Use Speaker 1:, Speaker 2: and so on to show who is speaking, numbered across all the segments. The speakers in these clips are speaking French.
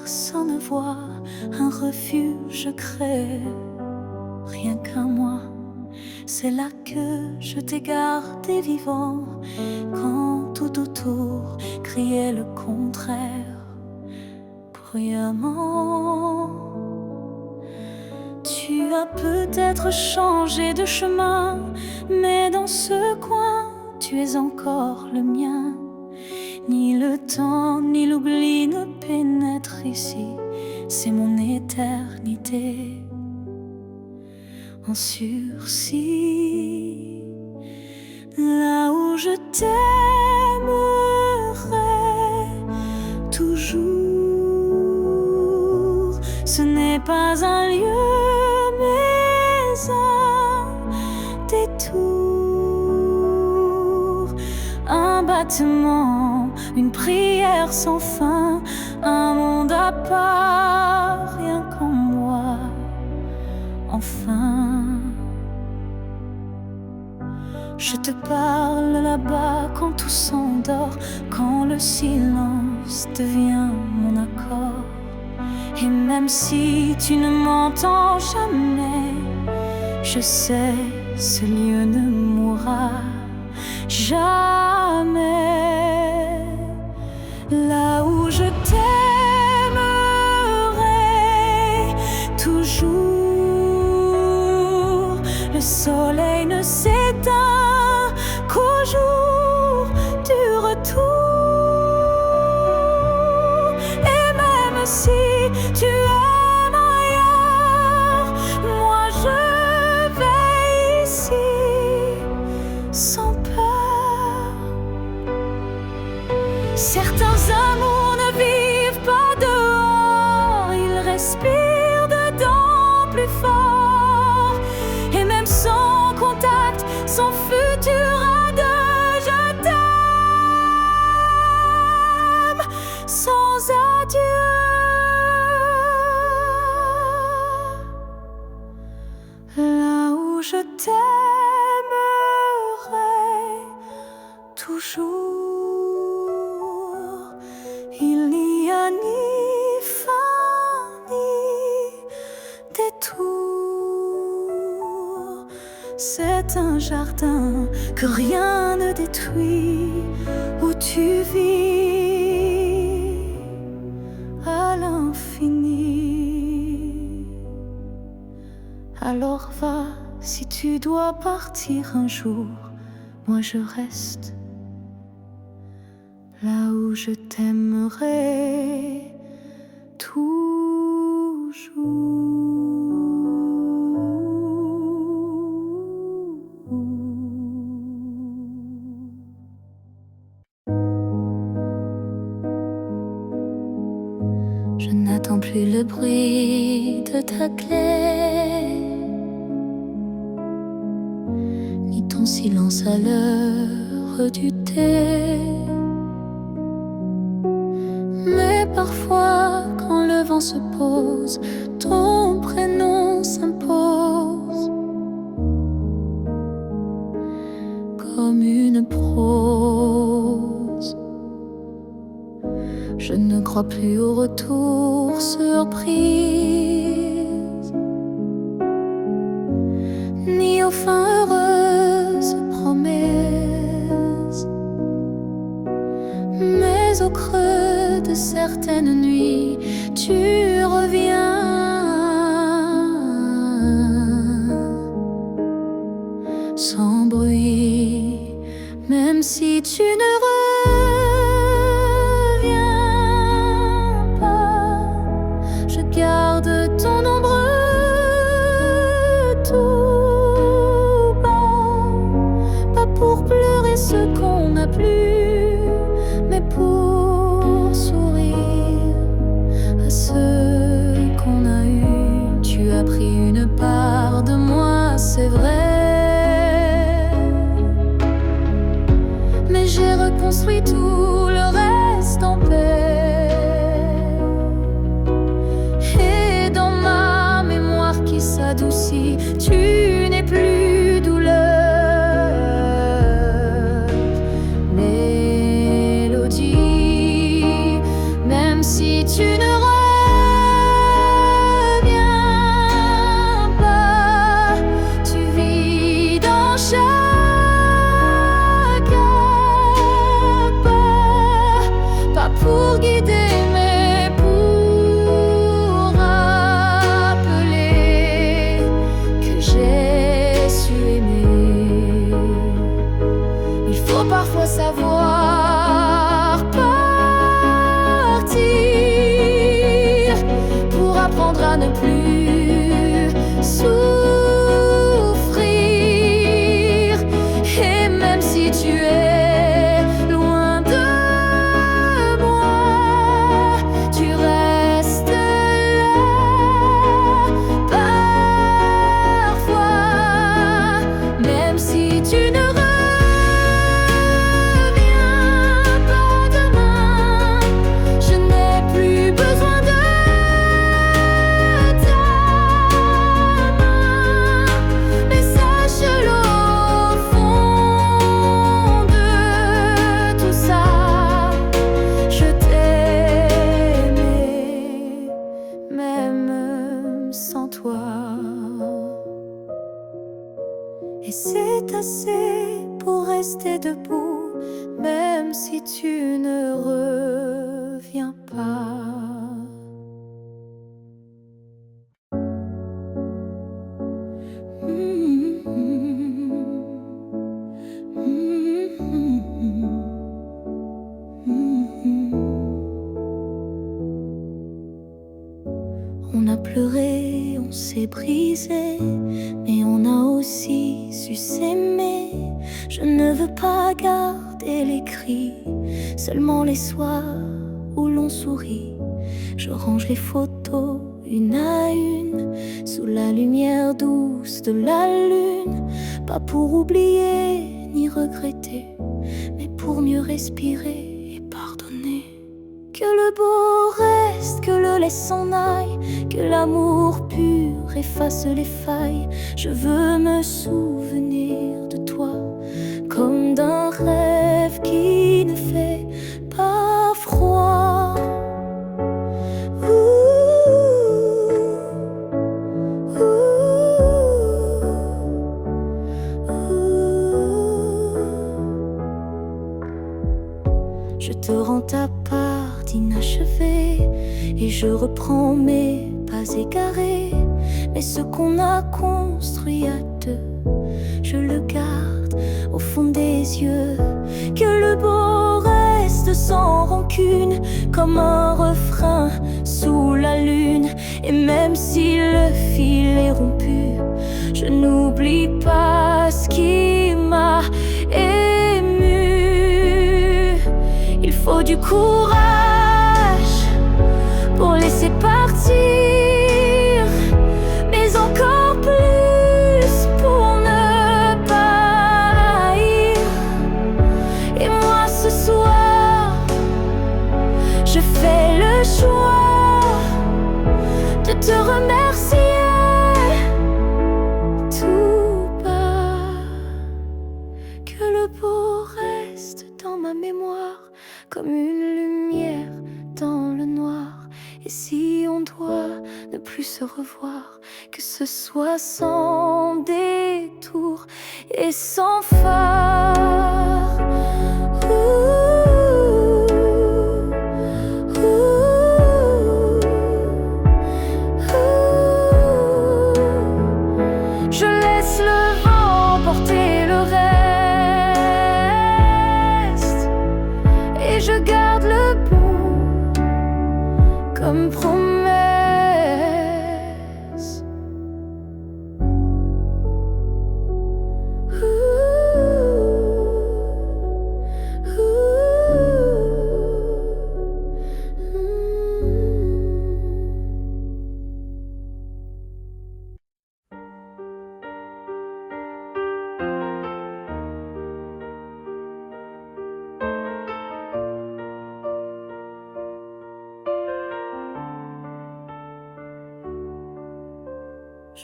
Speaker 1: personne ne voit, un refuge crée, rien qu'à moi. C'est là que je t'ai gardé vivant, quand tout autour criait le contraire, bruyamment. Tu as peut-être changé de chemin, mais dans ce coin, tu es encore le mien. Ni le temps, ni l'oubli ne pénètrent ici, c'est mon éternité en sursis. Là où je t'aimerai toujours, ce n'est pas un lieu, mais un détour, un battement, une prière sans fin, un monde à part, rien qu'en moi, enfin. Je te parle là-bas quand tout s'endort, quand le silence devient mon accord. Et même si tu ne m'entends jamais, je sais, ce lieu ne mourra jamais. Là où je t'aimerai toujours, le soleil ne s'éteint qu'au jour du retour. Et même si tu aimes ailleurs, moi je vais ici sans peur. Certains amours ne vivent pas dehors, ils respirent dedans plus fort. Et même sans contact, sans futur à deux, je t'aime sans adieu. Là où je t'aimerai toujours, il n'y a ni fin ni détour. C'est un jardin que rien ne détruit, où tu vis à l'infini. Alors va, si tu dois partir un jour, moi je reste là où je t'aimerai toujours. Je n'attends plus le bruit de ta clé, ni ton silence à l'heure du thé. Mais parfois, quand le vent se pose, ton prénom s'impose comme une prose. Je ne crois plus au retour surprise, ni aux fins heureuses promesses, mais au creux de certaines nuits, tu reviens sans bruit, même si tu ne reviens pas. Je garde ton ombre tout bas, pas pour pleurer ce qu'on n'a plus, mais pour sourire à ceux qu'on a eus. Tu as pris une part de moi, c'est vrai, mais j'ai Et c'est assez pour rester debout, même si tu ne reviens pas. On a pleuré, on s'est brisé, mais on a aussi su s'aimer. Je ne veux pas garder les cris, seulement les soirs où l'on sourit. Je range les photos une à une, sous la lumière douce de la lune. Pas pour oublier ni regretter, mais pour mieux respirer et pardonner. Que le beau reste, que le laisse s'en aille, que l'amour pur efface les failles. Je veux me souvenir de toi comme d'un rêve qui ne fait pas froid. Je te rends ta part d'inachevé et je reprends mes pas égarés. Mais ce qu'on a construit à deux, je le garde au fond des yeux. Que le beau reste sans rancune, comme un refrain sous la lune. Et même si le fil est rompu, je n'oublie pas ce qui m'a ému. Il faut du courage pour laisser partir, mais encore plus pour ne pas haïr. Et moi ce soir, je fais le choix de te remercier tout bas. Que le beau reste dans ma mémoire comme une lumière dans le noir. Et si on doit ne plus se revoir, que ce soit sans détour et sans phare. Je laisse le vent porter le reste, et je garde le bout comme promesse.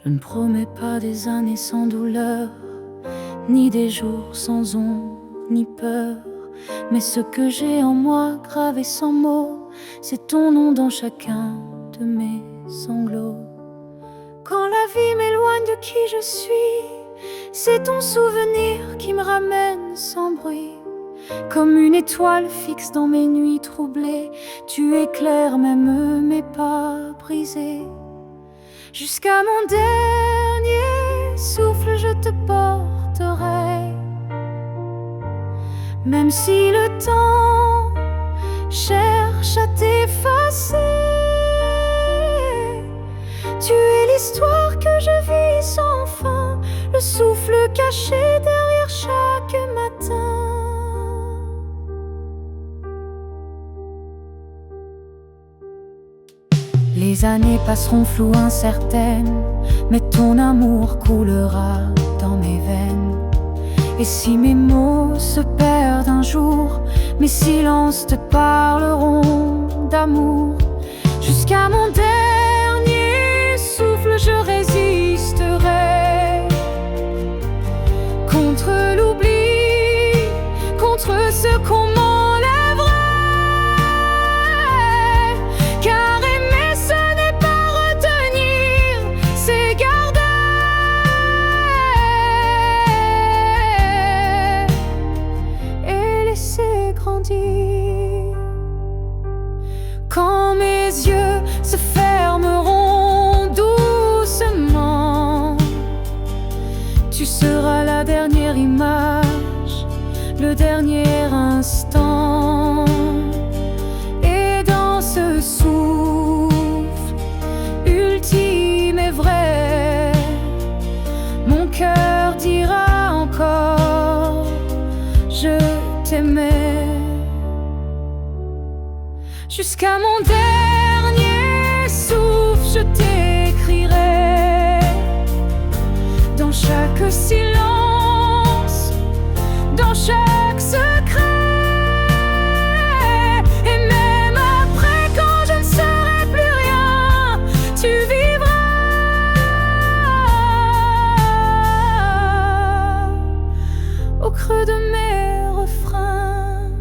Speaker 1: Je ne promets pas des années sans douleur, ni des jours sans ombre, ni peur. Mais ce que j'ai en moi, gravé sans mots, c'est ton nom dans chacun de mes sanglots. Quand la vie m'éloigne de qui je suis, c'est ton souvenir qui me ramène sans bruit. Comme une étoile fixe dans mes nuits troublées, tu éclaires même mes pas brisés. Jusqu'à mon dernier souffle, je te porterai. Même si le temps cherche à t'effacer, tu es l'histoire que je vis sans fin, le souffle caché derrière chaque matin. Les années passeront floues, incertaines, mais ton amour coulera dans mes veines. Et si mes mots se perdent un jour, mes silences te parleront d'amour. Jusqu'à mon dernier souffle, je résisterai contre l'oubli, contre ce qu'on m'enlèverait. Car aimer, ce n'est pas retenir, c'est garder. Tu seras la dernière image, le dernier instant. Et dans ce souffle ultime et vrai, mon cœur dira encore: je t'aimais. Jusqu'à mon dernier souffle, je t'écrirai dans chaque silence, dans chaque secret. Et même après, quand je ne serai plus rien, tu vivras au creux de mes refrains.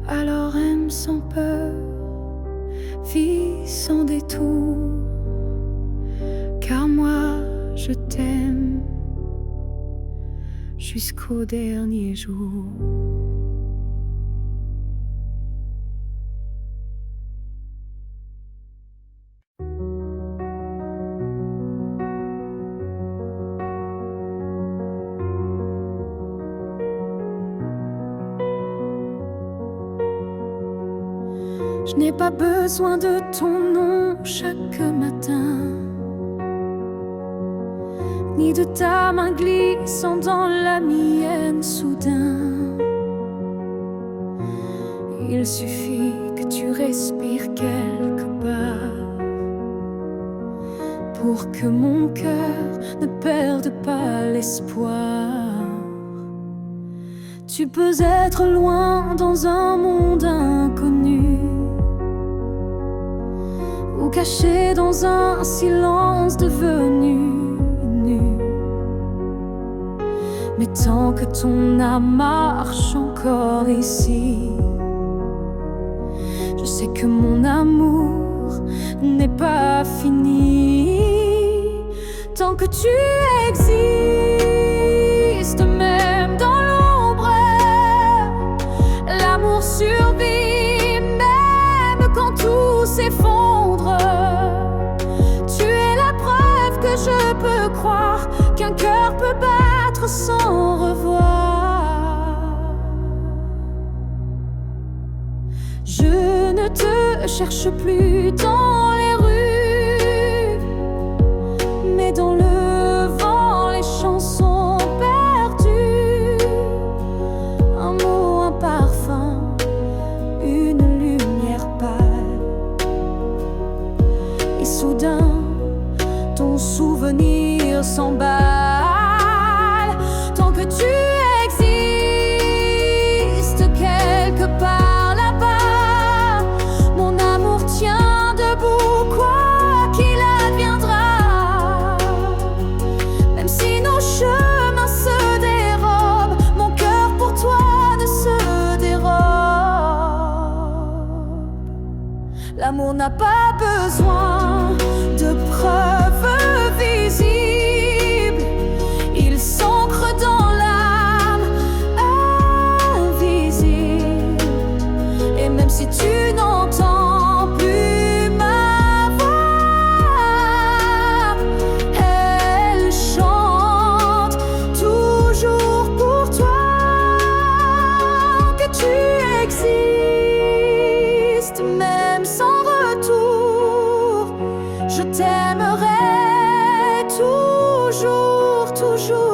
Speaker 1: Alors aime sans peur, vis sans détour, car moi je t'aime jusqu'au dernier jour. Je n'ai pas besoin de ton nom chaque matin, ni de ta main glissant dans la mienne soudain. Il suffit que tu respires quelque part pour que mon cœur ne perde pas l'espoir. Tu peux être loin dans un monde inconnu, ou caché dans un silence devenu nu. Mais tant que ton âme marche encore ici, je sais que mon amour n'est pas fini. Tant que tu existes, même dans l'ombre, l'amour survit, même quand tout s'effondre. Tu es la preuve que je peux croire qu'un cœur peut battre sans revoir. Je ne te cherche plus dans les rues, mais dans le vent, les chansons perdues. Un mot, un parfum, une lumière pâle, et soudain ton souvenir s'emballe. Tant que tu existes quelque part là-bas, mon amour tient debout, quoi qu'il adviendra. Même si nos chemins se dérobent, mon cœur pour toi ne se dérobe. L'amour n'a pas besoin de preuves visibles, il s'ancre dans l'âme invisible. Et même si tu n'entends plus ma voix, elle chante toujours pour toi. Que tu existes, même sans retour, je t'aimerai toujours, toujours.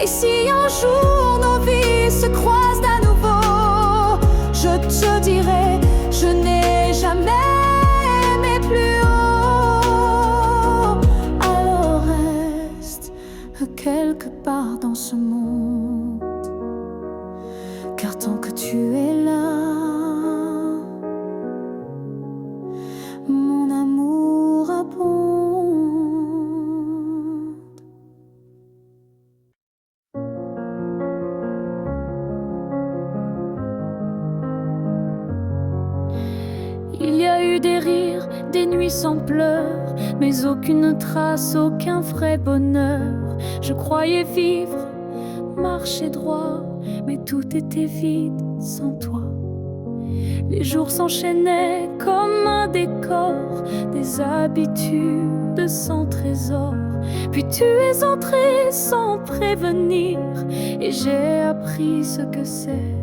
Speaker 1: Et si un jour nos vies se croisent à nouveau, je te dirai: je n'ai jamais aimé plus haut. Alors reste quelque part dans ce monde, car tant que tu es là, mon amour abonde. Il y a eu des rires, des nuits sans pleurs, mais aucune trace, aucun vrai bonheur. Je croyais vivre, marcher droit, mais tout était vide sans toi. Les jours s'enchaînaient comme un décor, des habitudes de son trésor. Puis tu es entré sans prévenir, et j'ai appris ce que c'est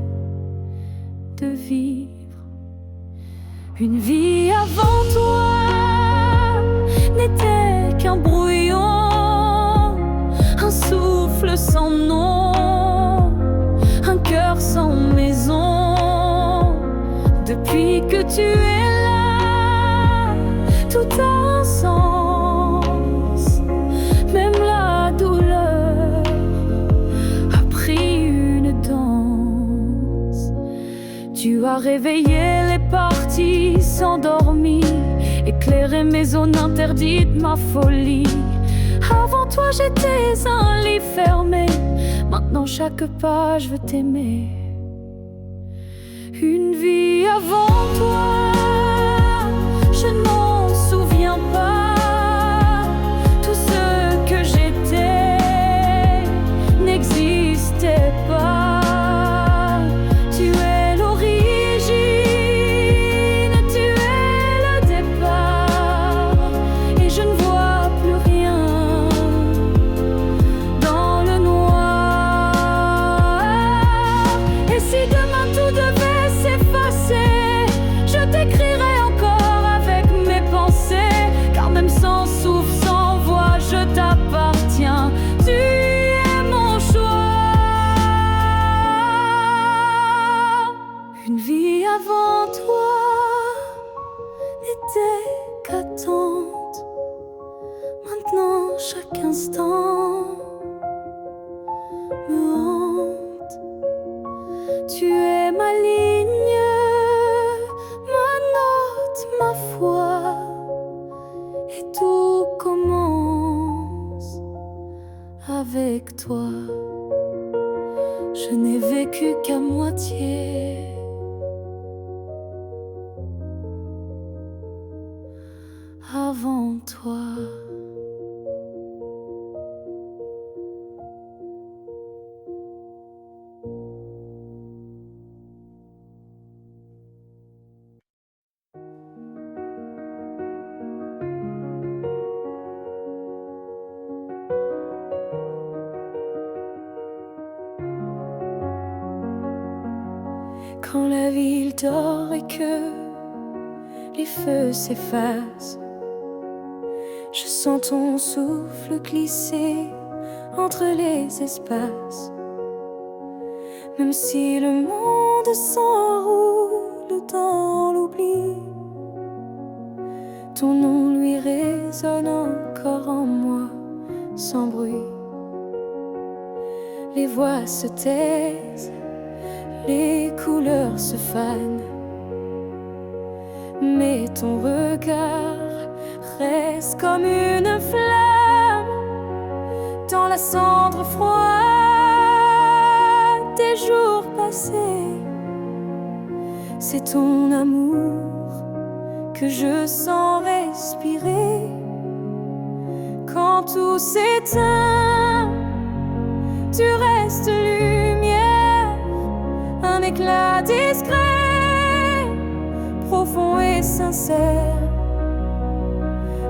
Speaker 1: de vivre. Une vie avant toi n'était qu'un brouillon, un souffle sans nom, un cœur sans maison. Depuis que tu es là, tout a un sens. Même la douleur a pris une danse. Tu as réveillé les parties s'endormir, éclairer mes zones interdites, ma folie. Avant toi j'étais un livre fermé, maintenant chaque page veut t'aimer. Une vie avant toi, je m'en souviens pas. Tout ce que j'étais n'existait pas. Tu es l'origine, tu es le départ, et je ne vois plus rien dans le noir. Et si demain tout devait s'effacer, je t'écrirai encore avec mes pensées, car même sans souffle, sans voix, je t'appartiens. Tu es mon choix. Une vie avant toi n'était qu'attente. Maintenant chaque instant me hante. Tu es ma ligne, ma note, ma foi, et tout commence avec toi. Je n'ai vécu qu'à moitié avant toi. Quand la ville dort et que les feux s'effacent, je sens ton souffle glisser entre les espaces. Même si le monde s'enroule dans l'oubli, ton nom lui résonne encore en moi sans bruit. Les voix se taisent, les couleurs se fanent, mais ton regard reste comme une flamme dans la cendre froide des jours passés. C'est ton amour que je sens respirer quand tout s'éteint. Tu restes lumière, un éclat discret, profond et sincère.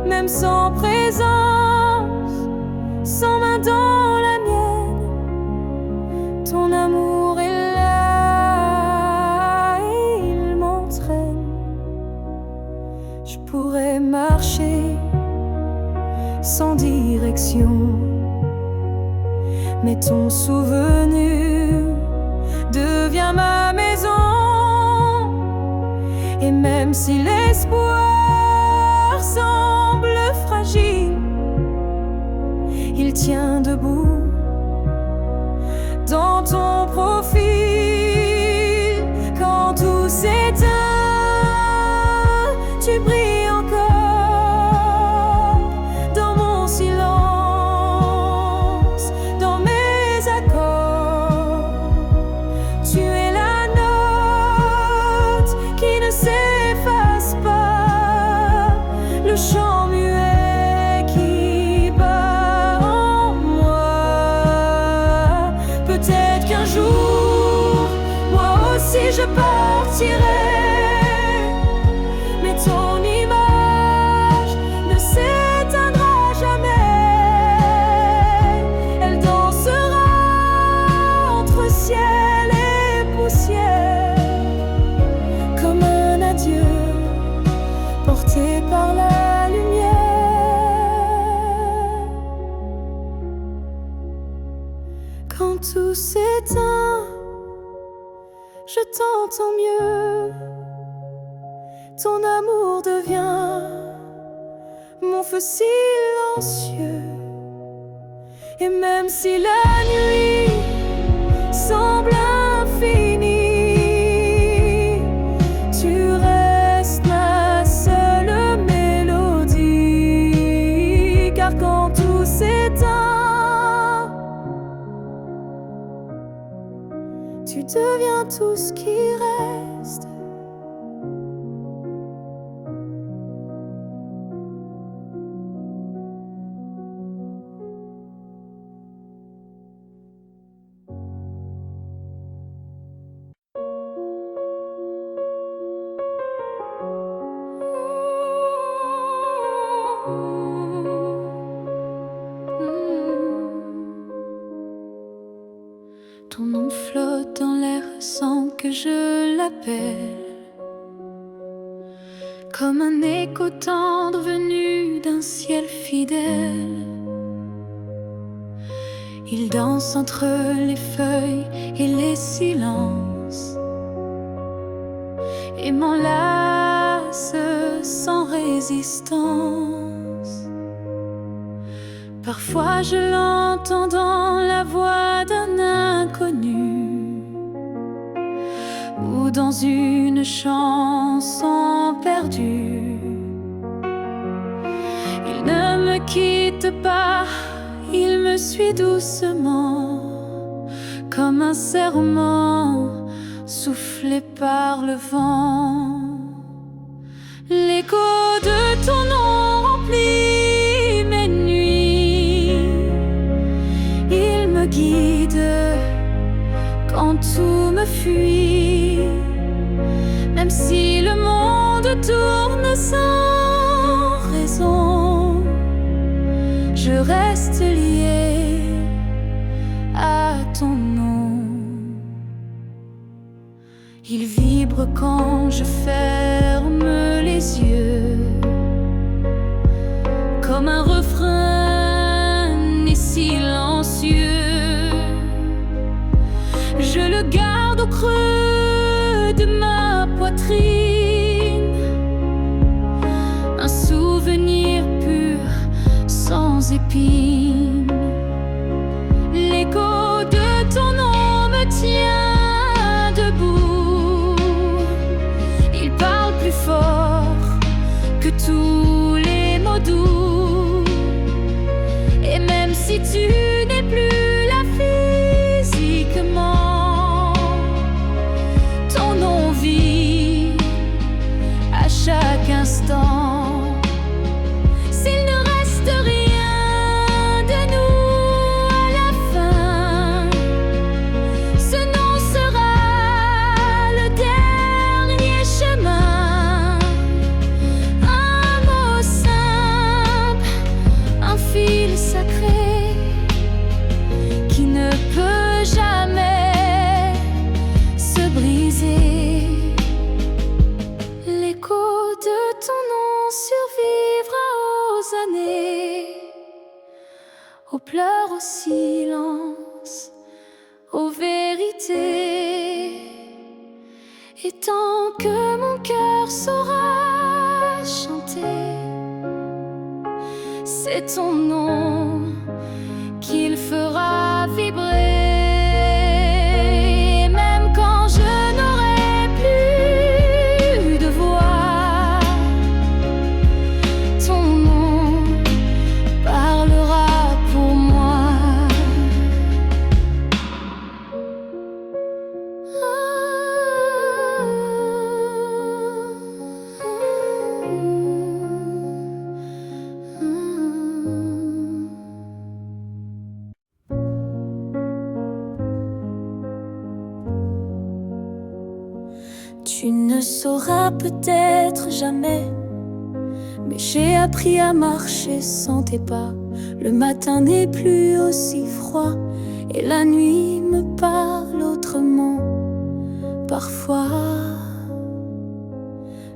Speaker 1: Même sans présence, sans main dans la mienne, ton amour est là et il m'entraîne. Je pourrais marcher sans direction, mais ton souvenir devient ma maison. Et même si l'espoir semble fragile, il tient debout dans ton profil. Quand tout s'éteint, tu brilles encore dans mon silence, dans mes accords. Tu es la note qui ne s'efface pas, le chant muet qui bat en moi. Peut-être qu'un jour, moi aussi je partirai, mais ton image ne s'éteindra quand tout s'éteint, je t'entends mieux. Ton amour devient mon feu silencieux. Et même si la nuit semble infinie, tu restes ma seule mélodie. Car quand tout s'éteint, tu deviens tout ce qui reste. Ton nom flotte dans l'air sans que je l'appelle, comme un écho tendre venu d'un ciel fidèle. Il danse entre les feuilles et les silences et m'enlace sans résistance. Parfois je l'entends dans la voix d'un inconnu ou dans une chanson perdue. Il ne me quitte pas, il me suit doucement, comme un serment soufflé par le vent. L'écho de ton nom remplit mes nuits. Il me guide quand tout me fuit. Même si le monde tourne sans raison, je reste lié à ton nom. Il vibre quand je ferme les yeux, comme un refrain et silencieux. Je le garde au creux de ma poitrine, un souvenir pur sans épines. L'écho de ton nom me tient debout. Il parle plus fort que tous les mots doux. Et même si tu n'es plus là physiquement, ton nom vit à chaque instant. Aux pleurs, au silence, aux vérités. Et tant que mon cœur saura chanter, c'est ton nom qu'il fera vibrer. Et même quand je n'aurai plus de voix, ton nom parlera. Tu ne sauras peut-être jamais, mais j'ai appris à marcher sans tes pas. Le matin n'est plus aussi froid et la nuit me parle autrement. Parfois,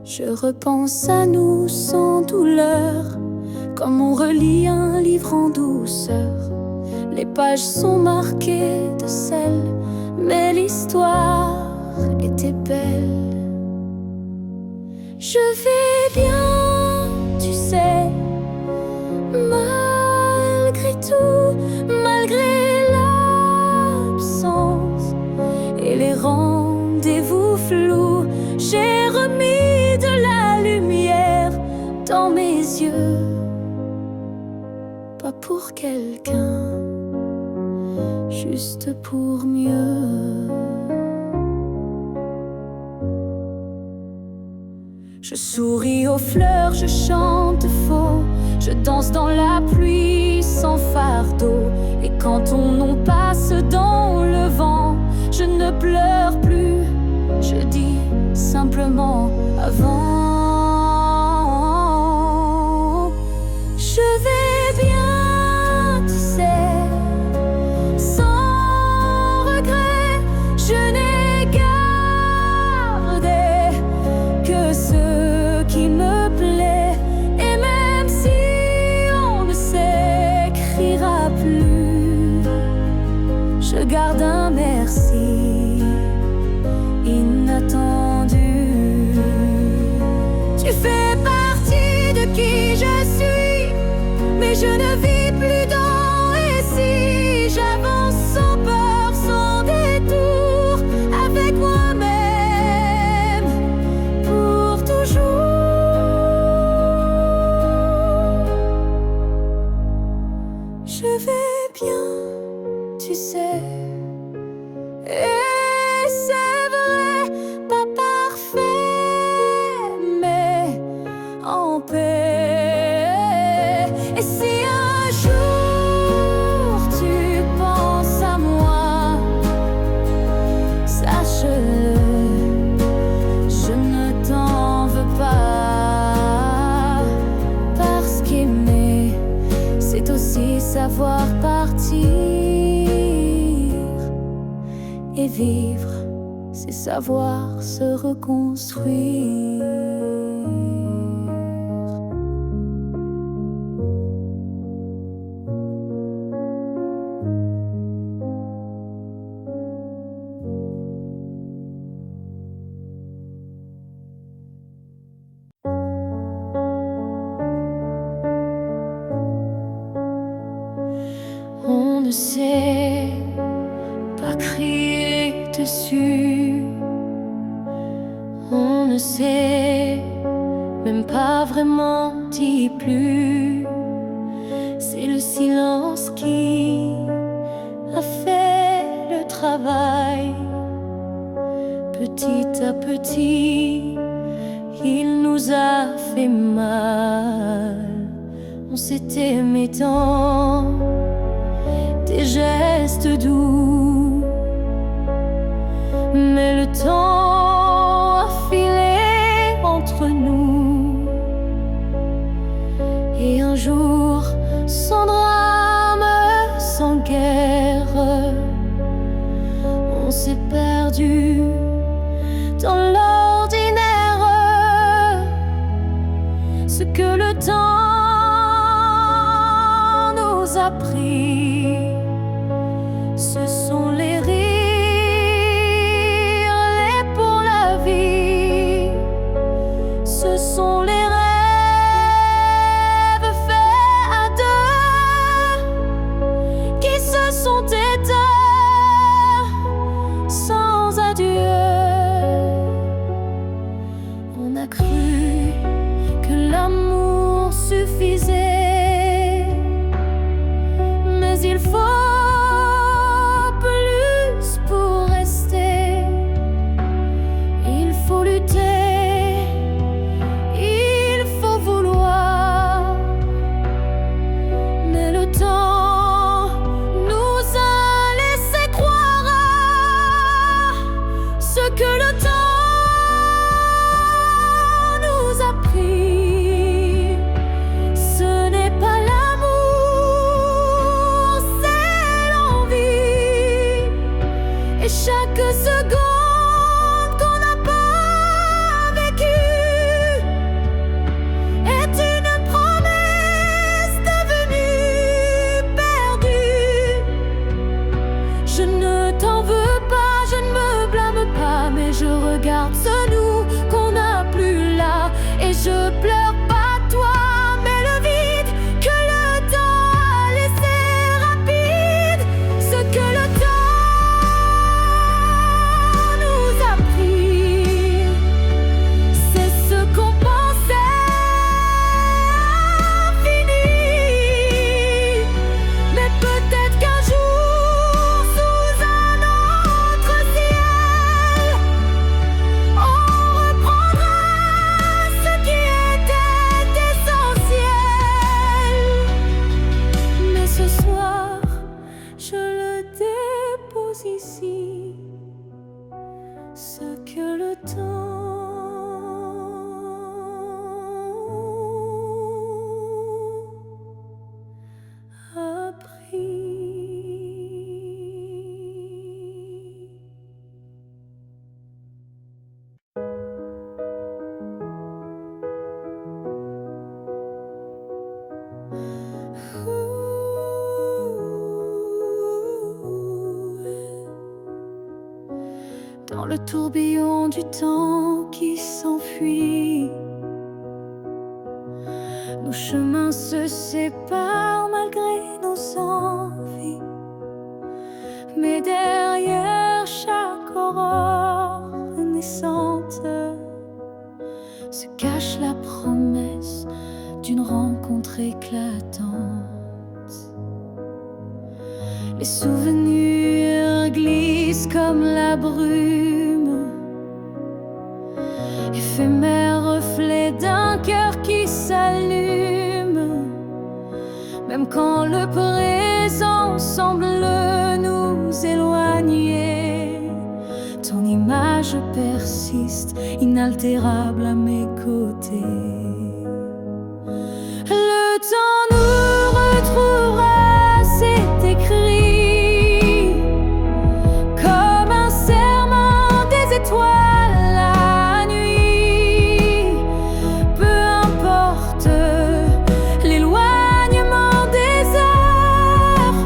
Speaker 1: je repense à nous sans douleur, comme on relit un livre en douceur. Les pages sont marquées de sel, mais l'histoire était belle. Je vais bien, tu sais, malgré tout, malgré l'absence et les rendez-vous flous. J'ai remis de la lumière dans mes yeux, pas pour quelqu'un, juste pour mieux. Je souris aux fleurs, je chante faux, je danse dans la pluie sans fardeau. Et quand ton nom passe dans le vent, je ne pleure plus, je dis simplement avant. Je vais bien, tu sais, sans regret, je n'ai gardé que ce qui me plaît. Et même si on ne s'écrira plus, je garde un merci inattendu. Tu fais partie de qui je suis, mais je ne vis plus dans et si. J'avance sans peur, sans détour, avec moi-même pour toujours. Je vais bien, tu sais, et c'est vrai, pas parfait, mais en paix. Et si un jour tu penses à moi, sache-le, je ne t'en veux pas. Parce qu'aimer, c'est aussi savoir partir. Et vivre, c'est savoir se reconstruire. On ne sait pas crier dessus, on ne sait même pas vraiment dit plus. C'est le silence qui a fait le travail. Petit à petit, il nous a fait mal. On s'est aimé tant, des gestes doux, mais le temps a filé entre nous. Et un jour, sans drame, sans guerre, on s'est perdu dans l'ordinaire. Ce que le temps nous a pris, ce sont les rires, les pour la vie. Ce sont les rêves faits à deux qui se sont éteints sans adieu. On a cru que l'amour suffisait, mais il faut plus pour rester. Il faut lutter, il faut vouloir, mais le temps nous a laissé croire à ce que le temps nous a pris. Ce n'est pas l'amour, c'est le tourbillon du temps qui s'enfuit. Nos chemins se séparent malgré nos envies, mais derrière chaque aurore naissante se cache la promesse d'une rencontre éclatante. Les souvenirs glissent comme la brume, éphémère reflet d'un cœur qui s'allume. Même quand le présent semble nous éloigner, ton image persiste, inaltérable à mes côtés. Le temps nous retrouvera, c'est écrit, comme un serment des étoiles la nuit. Peu importe l'éloignement des heures,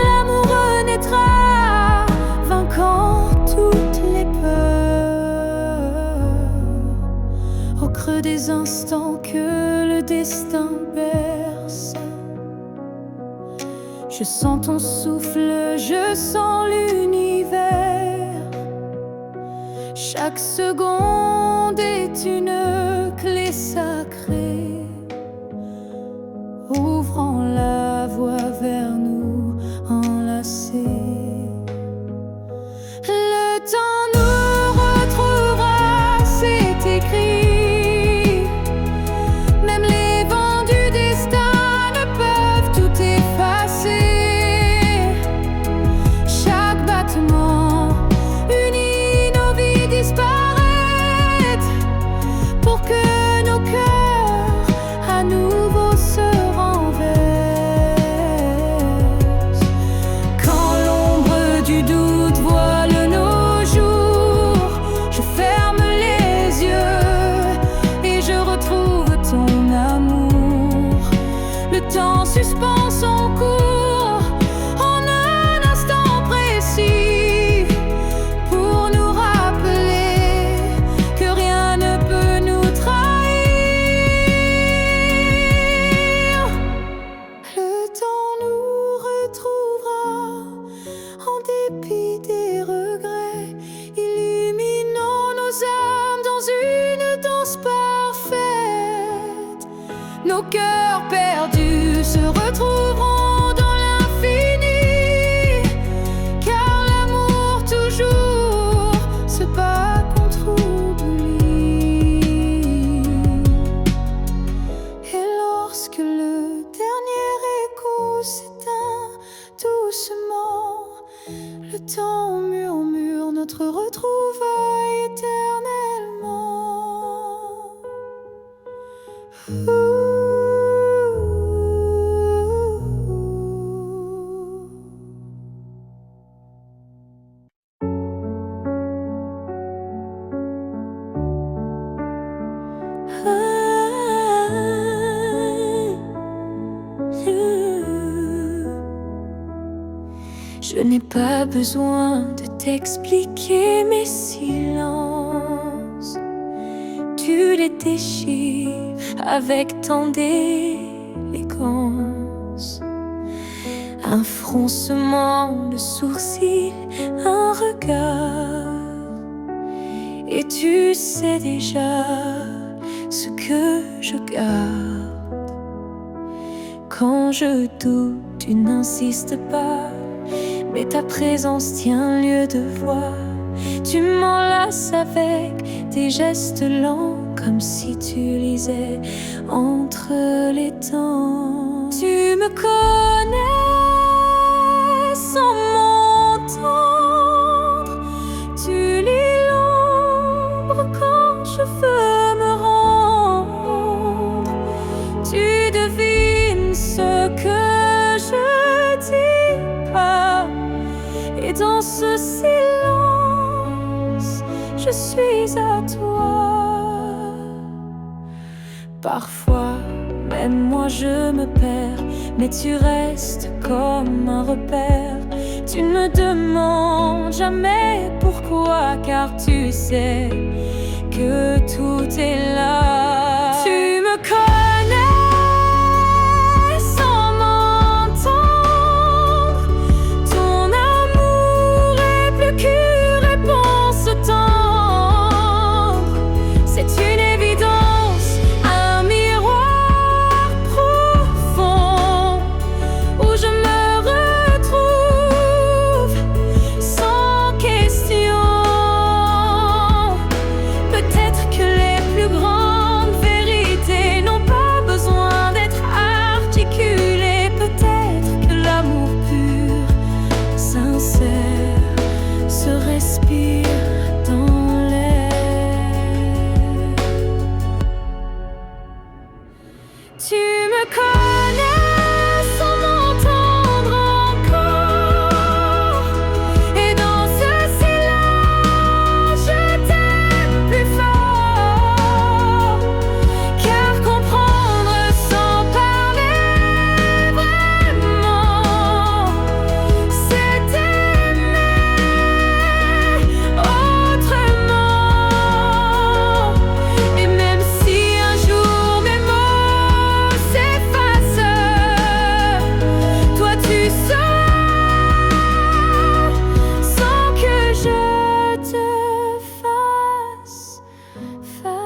Speaker 1: l'amour renaîtra, vainquant toutes les peurs. Au creux des instants que le destin berce, je sens ton souffle, je sens l'univers. Chaque seconde est une clé sacrée, ouvrant la voie vers nous enlacés. Le temps nous retrouvera, c'est écrit. Même les vents du destin ne peuvent tout effacer. Chaque battement unit nos vies disparaître, pour que nos cœurs à nouveau se renversent. Quand l'ombre du doute voile nos jours, je ferme les yeux et je retrouve ton amour. Le temps suspend son cours en un instant précis, pour nous rappeler que rien ne peut nous trahir. Le temps nous retrouvera en dépit des regrets, illuminant nos âmes dans une danse parfaite. Nos cœurs perdus se retrouveront dans l'infini, car l'amour toujours se bat contre oubli. Et lorsque le dernier écho s'éteint doucement, le temps murmure notre retrouvaille éternellement. Je n'ai pas besoin de t'expliquer mes silences. Tu les déchires avec tant d'élégance. Un froncement de sourcils, un regard, et tu sais déjà ce que je garde. Quand je doute, tu n'insistes pas, mais ta présence tient lieu de voix. Tu m'enlaces avec tes gestes lents, comme si tu lisais entre les temps. Tu me connais sans m'entendre, tu lis l'ombre quand je veux me rendre. Tu devines ce que je dis pas, et dans ce silence, je suis à toi. Parfois, même moi je me perds, mais tu restes comme un repère. Tu ne me demandes jamais pourquoi. crois, car tu sais que tout est là. Tu me connais sans m'entendre. Ton amour est plus qu'une réponse tendre. C'est une évidence, un miroir profond où je me retrouve sans question. Peut-être que les plus grandes vérités n'ont pas besoin d'être articulées. Peut-être que l'amour pur, sincère, se respire dans l'air. Tu me connais sans m'entendre encore, et dans ce silence je t'aime plus fort. Car comprendre sans parler vraiment, c'est aimer autrement. Et même si un jour mes mots s'effacent, toi tu sors sans que je te fasse face.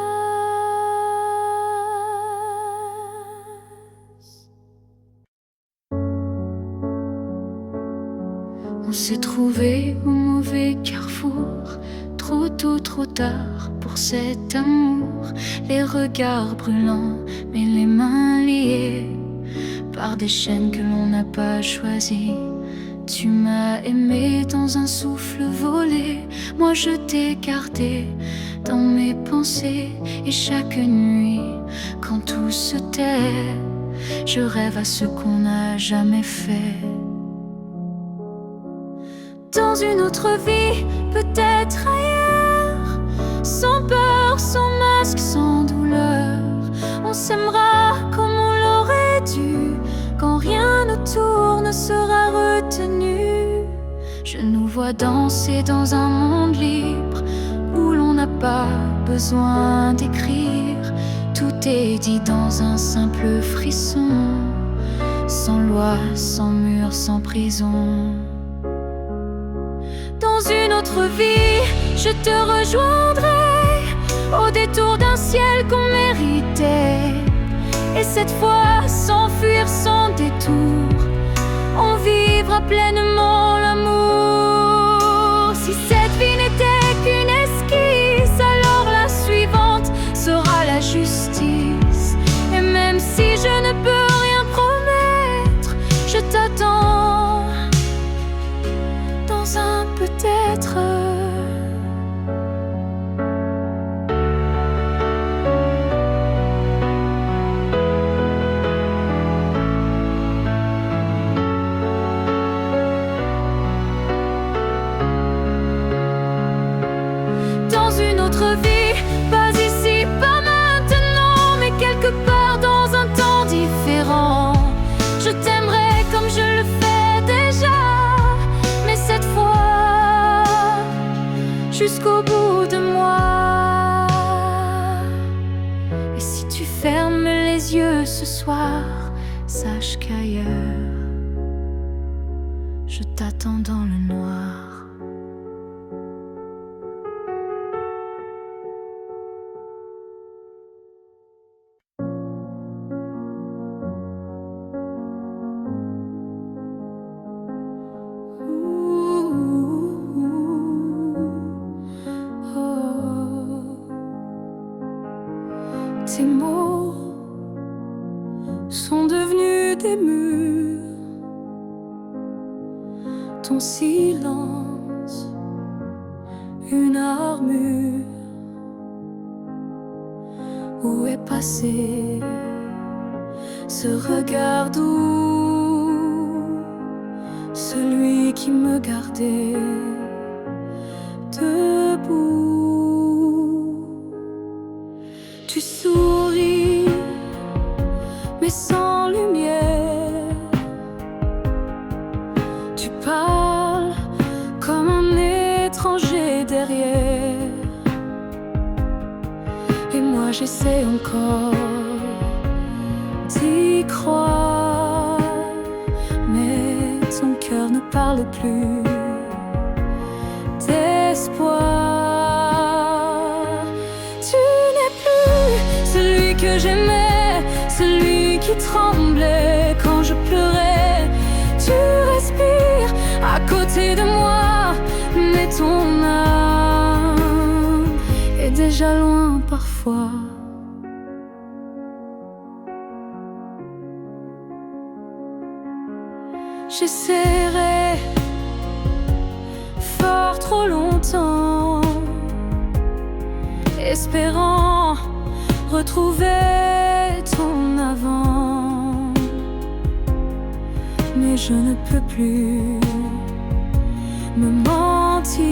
Speaker 1: On s'est trouvé au mauvais carrefour, trop tôt, trop tard pour cet amour. Les regards brûlants, mais les mains liées par des chaînes que l'on n'a pas choisies. Tu m'as aimé dans un souffle volé, moi je t'ai gardé dans mes pensées. Et chaque nuit, quand tout se tait, je rêve à ce qu'on n'a jamais fait. Dans une autre vie, peut-être ailleurs, sans peur, sans masque, sans douleur, on s'aimera comme on l'aurait dû, quand rien autour ne sera retenu. Je nous vois danser dans un monde libre, où l'on n'a pas besoin d'écrire. Tout est dit dans un simple frisson, sans loi, sans mur, sans prison. Dans une autre vie, je te rejoindrai au détour d'un ciel qu'on méritait. Et cette fois, sans fuir, sans détour, on vivra pleinement l'amour. Si cette vie n'était qu'une esquisse, alors la suivante sera la justice. Et même si je ne peux rien promettre, je t'attends dans un peut-être. Dans une autre vie, pas ici, pas maintenant, mais quelque part dans un temps différent. Je t'aimerai comme je le fais déjà, mais cette fois jusqu'au bout de moi. Et si tu fermes les yeux ce soir, sache qu'ailleurs je t'attends dans le noir. Tes mots sont devenus des murs, ton silence une armure. Où est passé ce regard doux, celui qui me gardait debout? Tu souris, mais sans lumière. Tu parles comme un étranger derrière. Et moi j'essaie encore d'y croire, mais ton cœur ne parle plus d'espoir. Tu n'es plus celui que j'aimais, celui qui tremblait quand je pleurais. Tu respires à côté de moi, mais ton âme est déjà loin parfois. J'essaierai fort trop longtemps, espérant retrouver ton avant, mais je ne peux plus me mentir.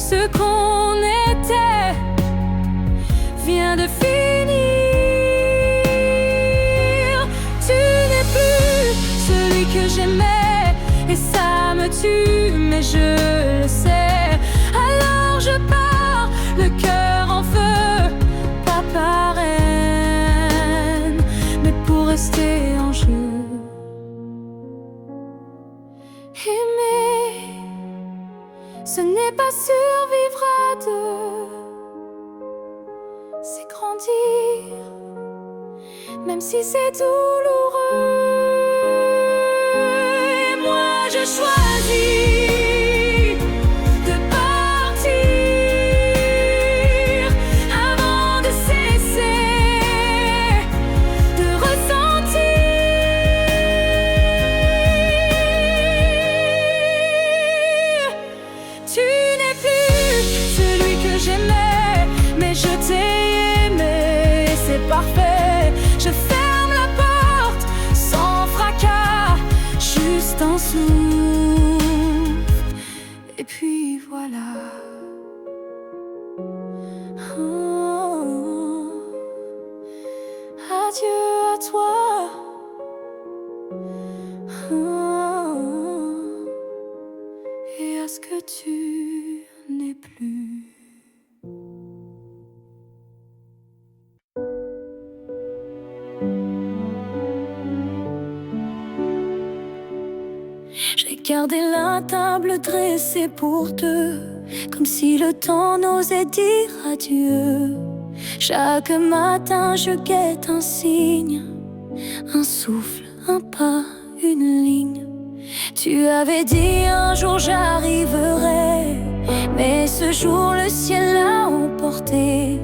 Speaker 1: Ce qu'on était vient de finir. Tu n'es plus celui que j'aimais, et ça me tue, mais je le sais. Alors je pars, le cœur en feu, pas par haine, mais pour rester en jeu. Aimer, ce n'est pas survivre à deux, c'est grandir, même si c'est douloureux. Et moi je choisis de partir avant de cesser de ressentir. Tu n'es plus celui que j'aimais, mais je t'ai aimé, c'est parfait. Je ferme la porte sans fracas, juste un souffle, et puis voilà. Oh, adieu à toi. Oh, et à ce que tu n'es plus. J'ai gardé la table dressée pour deux, comme si le temps n'osait dire adieu. Chaque matin je guette un signe, un souffle, un pas, une ligne. Tu avais dit un jour j'arriverai, mais ce jour le ciel l'a emporté.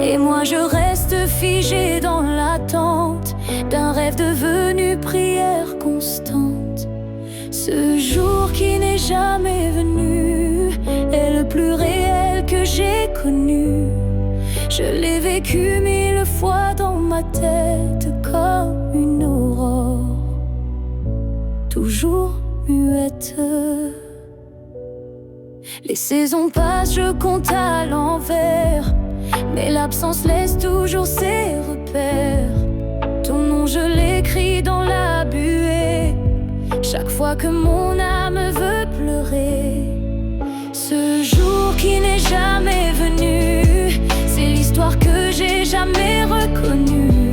Speaker 1: Et moi je reste figé dans l'attente d'un rêve devenu prière constante. Ce jour qui n'est jamais venu est le plus réel que j'ai connu. Je l'ai vécu 1000 fois dans ma tête comme une aurore, toujours muette. Les saisons passent, je compte à l'envers, mais l'absence laisse toujours ses repères. Ton nom je l'écris dans la buée, chaque fois que mon âme veut pleurer. Ce jour qui n'est jamais venu, c'est l'histoire que j'ai jamais reconnue.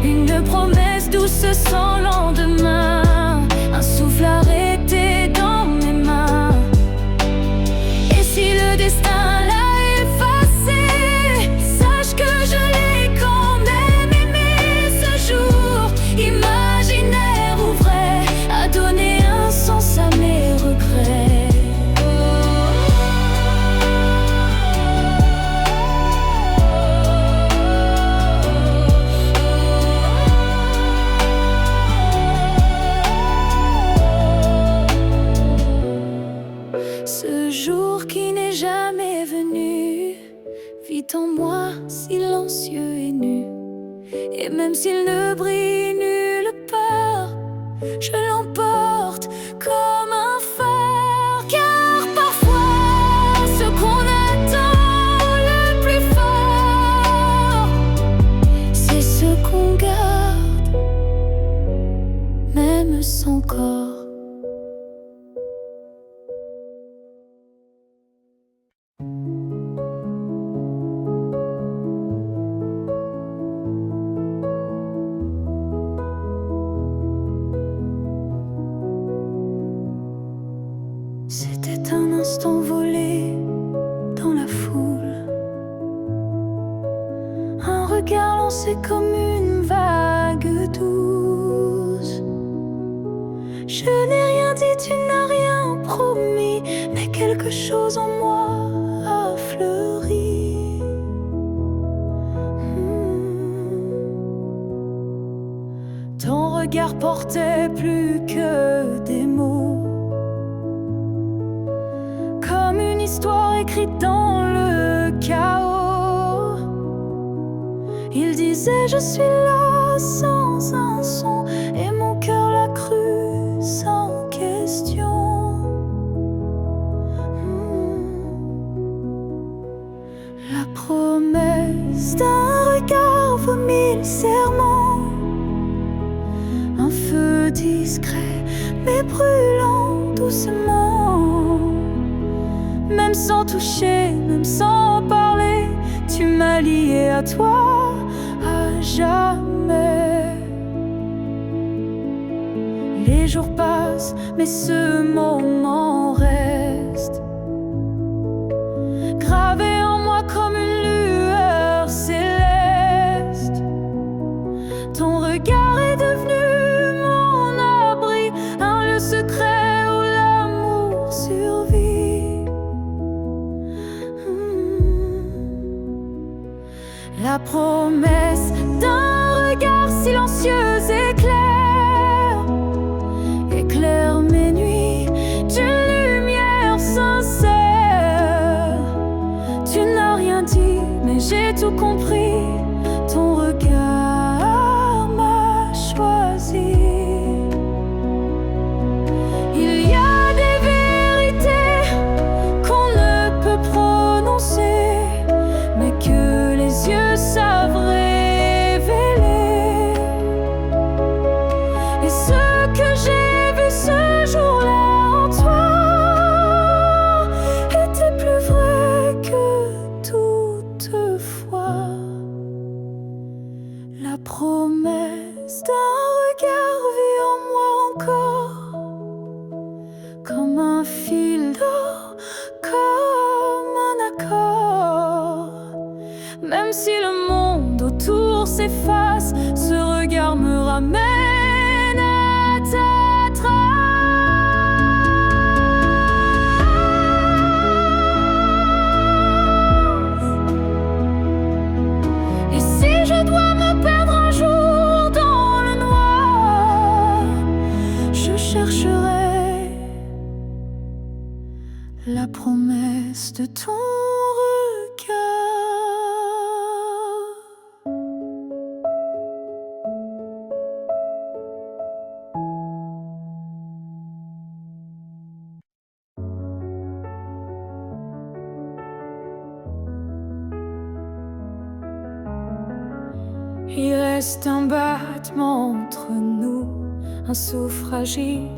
Speaker 1: Une promesse douce sans lendemain, un souffle arrêté dans mes mains. Et si le destin l'a effacé, sache que je l'ai quand même aimé. Ce jour imaginaire ou vrai a donné un sens à mes regrets. Ce jour qui n'est jamais venu vit en moi silencieux et nu. Et même s'il ne brille nulle part, je l'emporte comme un phare. Car parfois ce qu'on attend le plus fort, c'est ce qu'on garde, même sans corps. c'est comme une vague douce. Je n'ai rien dit, tu n'as rien promis, mais quelque chose en moi a fleuri. Ton regard portait plus que des mots, comme une histoire écrite dans le chaos. Il disait je suis là sans un son, et mon cœur l'a cru sans question. La promesse d'un regard vaut 1000 serments. Un feu discret mais brûlant doucement. Même sans toucher, même sans parler, tu m'as lié à toi à jamais. Les jours passent, mais ce moment reste gravé en moi comme une lueur céleste. Ton regard est devenu mon abri, un lieu secret où l'amour survit. La promesse d'un regard silencieux éclaire mes nuits d'une lumière sincère. Tu n'as rien dit, mais j'ai tout compris. Ton regard m'a choisi. Il y a des vérités qu'on ne peut prononcer, mais que les yeux savent révéler. Et ce que j'ai vu ce jour-là en toi était plus vrai que toutefois. La promesse d'un regard vit en moi encore, comme un fil d'or, comme un accord. Même si le monde autour s'efface, ce regard me ramène à ta trace. Et si je dois me perdre un jour dans le noir, je chercherai la promesse de ton regard. Il reste un battement entre nous, un souffle fragile,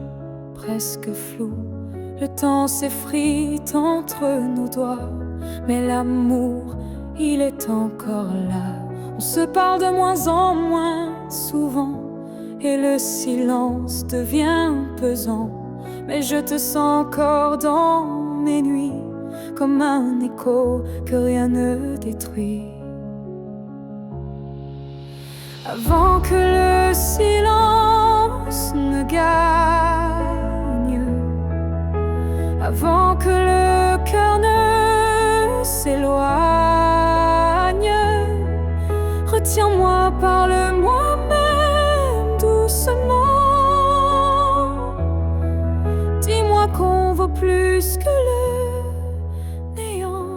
Speaker 1: presque flou. Le temps s'effrite entre nos doigts, mais l'amour, il est encore là. On se parle de moins en moins souvent, et le silence devient pesant. Mais je te sens encore dans mes nuits, comme un écho que rien ne détruit. Avant que le silence ne gagne, avant que le cœur ne s'éloigne, retiens-moi, parle-moi même doucement. Dis-moi qu'on vaut plus que le néant.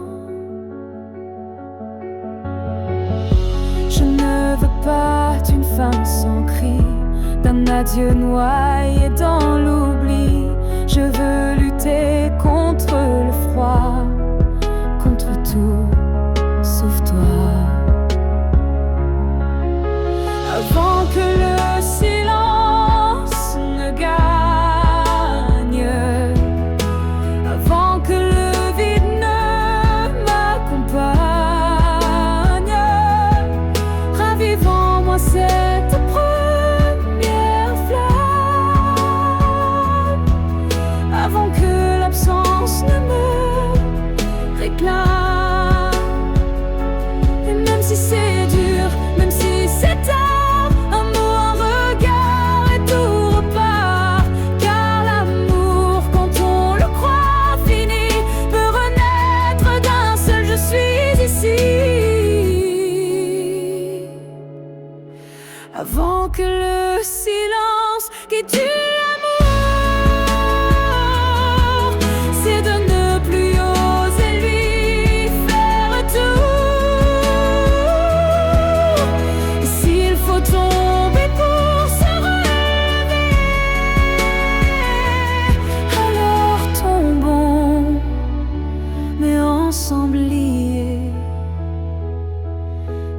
Speaker 1: Je ne veux pas d'une fin sans cri, d'un adieu noyé dans l'oubli. Je veux lutter contre le froid, contre tout sauf toi. Avant que le silence ne gagne, avant que le vide ne m'accompagne, ravive en moi cette première flamme, avant que l'absence ne me l'amour, c'est de ne plus oser lui faire tout. S'il faut tomber pour se relever, alors tombons, mais ensemble liés.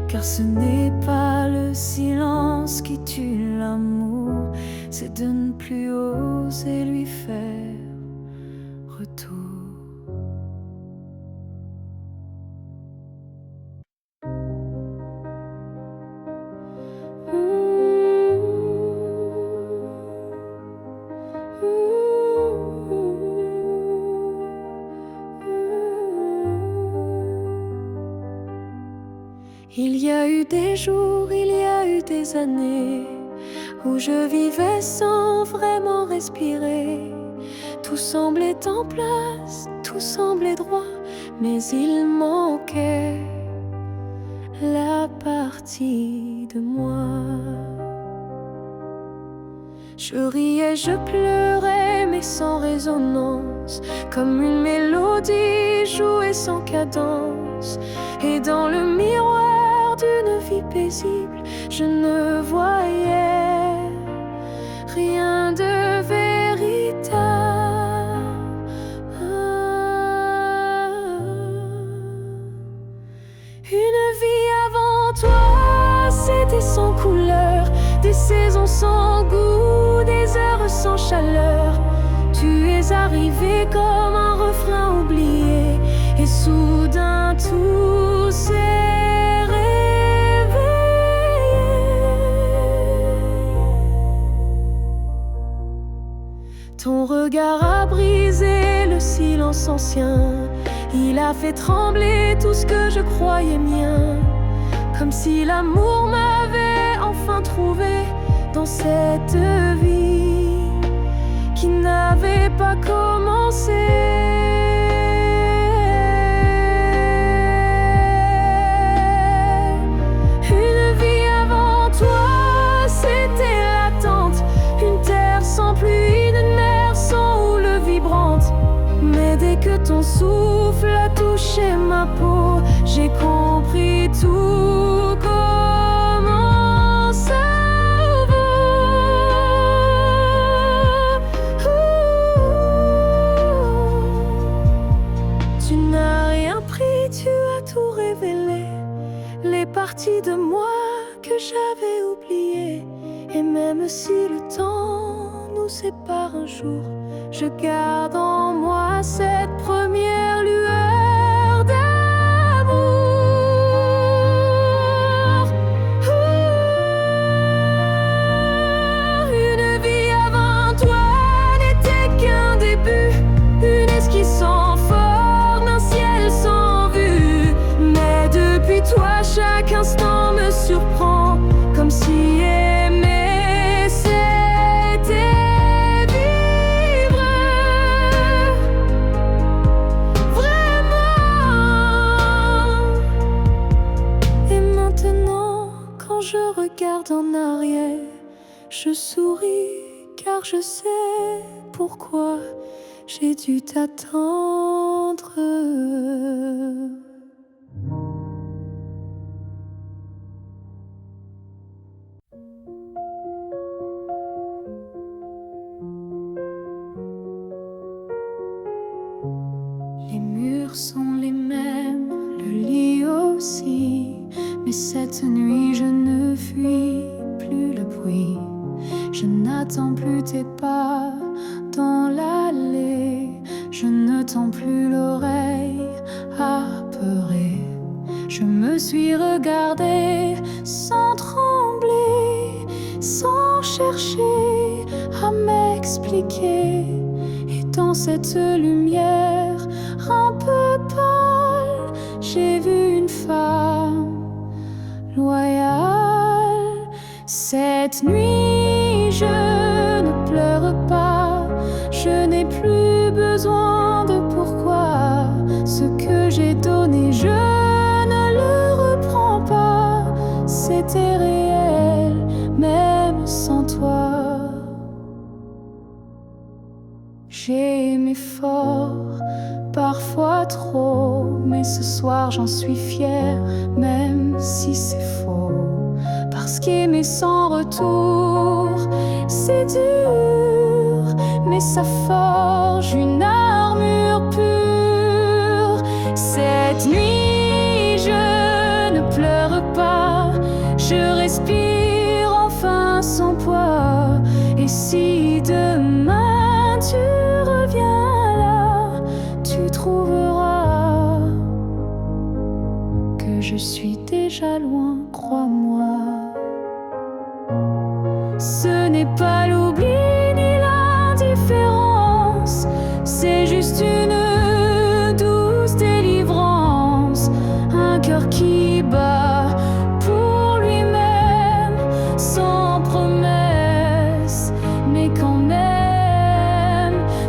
Speaker 1: Car ce n'est pas le silence qui tue l'amour, c'est de ne plus oser lui faire retour. Il y a eu des jours, il y a eu des années où je vivais sans vraiment respirer. Tout semblait en place, tout semblait droit, mais il manquait la partie de moi. Je riais, je pleurais, mais sans résonance, comme une mélodie jouée sans cadence. Et dans le miroir d'une vie paisible, je ne voyais rien de véritable. Une vie avant toi, c'était sans couleur, des saisons sans goût, des heures sans chaleur. Tu es arrivé comme un refrain oublié, et soudain tout s'est réveillé. Ton regard a brisé le silence ancien, il a fait trembler tout ce que je croyais mien, comme si l'amour m'avait enfin trouvé dans cette vie qui n'avait pas commencé. Une vie avant toi, c'était l'attente, une terre sans pluie, une mer sans houle vibrante. Mais dès que ton souffle a touché ma peau, j'ai compris tout comment ça vaut. Tu n'as rien pris, tu as tout révélé, les parties de moi que j'avais oubliées. Et même si le temps nous sépare un jour, je garde en moi cette première lueur d'amour. Une vie avant toi n'était qu'un début, une esquisse sans forme, un ciel sans vue. Mais depuis toi, chaque instant me surprend, comme si aimer c'était vivre vraiment. Et maintenant, quand je regarde en arrière, je souris car je sais pourquoi j'ai dû t'attendre. Les murs sont les mêmes, le lit aussi, mais cette nuit je ne fuis plus le bruit. Je n'attends plus tes pas dans l'allée, je ne tends plus l'oreille apeurée. Je me suis regardée sans trembler, sans chercher à m'expliquer. Et dans cette lumière un peu pâle, j'ai vu une femme loyale. Cette nuit je ne pleure pas, je n'ai plus besoin de pourquoi. Ce que j'ai donné, je ne le reprends pas. C'est. 'C'était réel, même sans toi. J'ai aimé fort, parfois trop, mais ce soir j'en suis fière, même si c'est faux. Parce qu'aimer sans retour, c'est dur, mais ça forge une armure pure. Cette nuit, je ne pleure pas, je respire enfin sans poids. Et si demain tu reviens là, tu trouveras que je suis déjà loin, crois-moi. Ce n'est pas l'oubli ni l'indifférence, c'est juste une douce délivrance. Un cœur qui bat pour lui-même, sans promesse, mais quand même.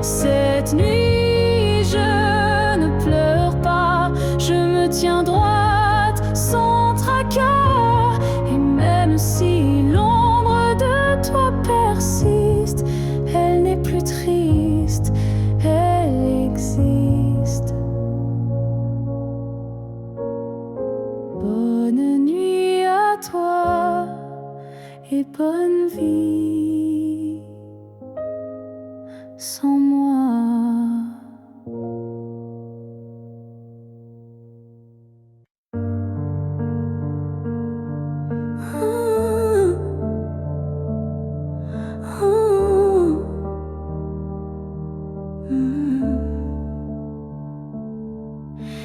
Speaker 1: Cette nuit, je ne pleure pas, je me tiens droite, sans tracas. Et même si l'ombre de toi persiste, elle n'est plus triste, elle existe. Bonne nuit à toi et bonne vie sans moi.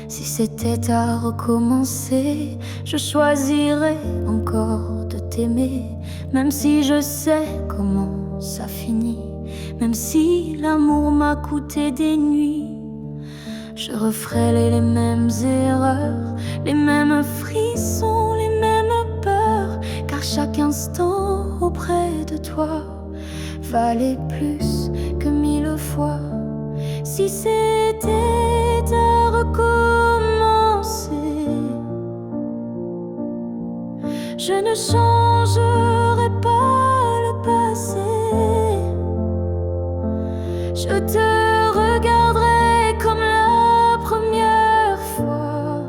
Speaker 1: Si c'était à recommencer, je choisirais encore de t'aimer. Même si je sais comment ça finit, même si l'amour m'a coûté des nuits, je referais les mêmes erreurs, les mêmes frissons, les mêmes peurs. Car chaque instant auprès de toi valait plus que 1000 fois. Si c'était à recommencer, je ne changerai pas le passé. Je te regarderai comme la première fois,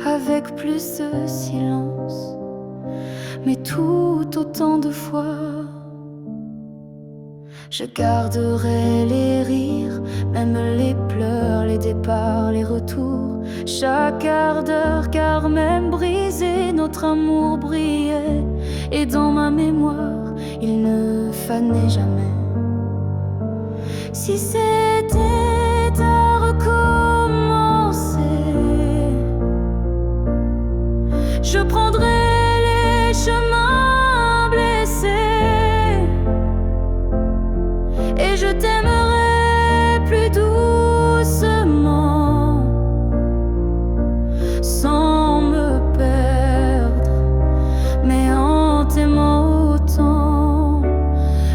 Speaker 1: avec plus de silence, mais tout autant de fois. Je garderai les rires, même les pleurs, les départs, les retours, chaque quart d'heure, car même brisé, notre amour brillait. Et dans ma mémoire, il ne fanait jamais. Si c'était à recommencer, je prendrais les chemins blessés, et je t'aimerai plus doucement, sans me perdre, mais en t'aimant autant.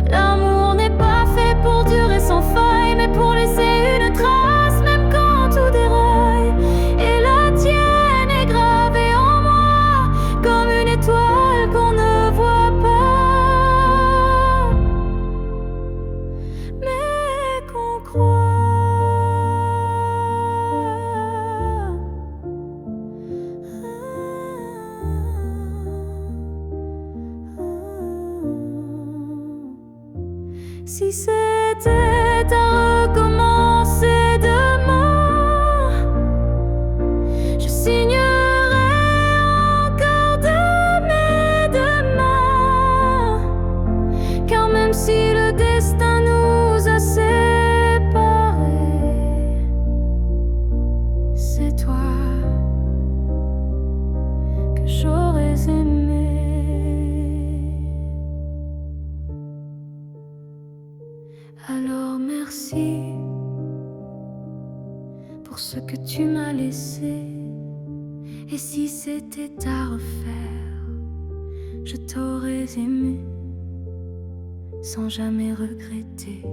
Speaker 1: L'amour n'est pas fait pour durer sans faille, mais pour laisser une trace, même quand tout déraille. Et la tienne est gravée en moi, comme une étoile qu'on ne voit pas, mais qu'on croit. Si c'était à recommencer demain, je signerais encore de mes deux mains. Car même si le destin nous a séparés, c'est toi que j'aurais aimé. Alors merci pour ce que tu m'as laissé. Et si c'était à refaire, je t'aurais aimé sans jamais regretter.